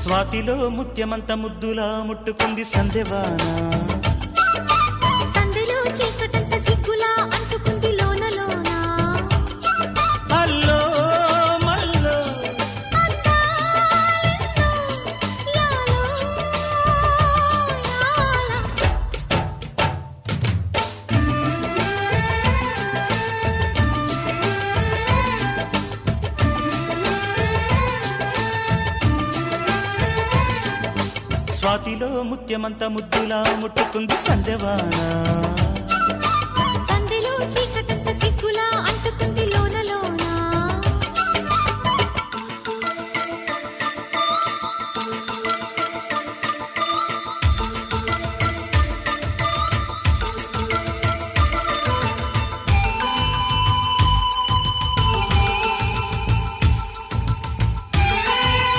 స్వాతిలో ముత్యమంత ముద్దులా ముట్టుకుంది సందెవాన. సందెలో చీకటంత సిగ్గులా అంటుకుంది లోన లోన. అల్లో మల్లో అందాలెన్నో లాలో లాలా. స్వాతిలో ముత్యమంత ముద్దులా ముట్టుకుంది సందెవాన. సందెలో చీకటంత సిగ్గులా అంటుకుంది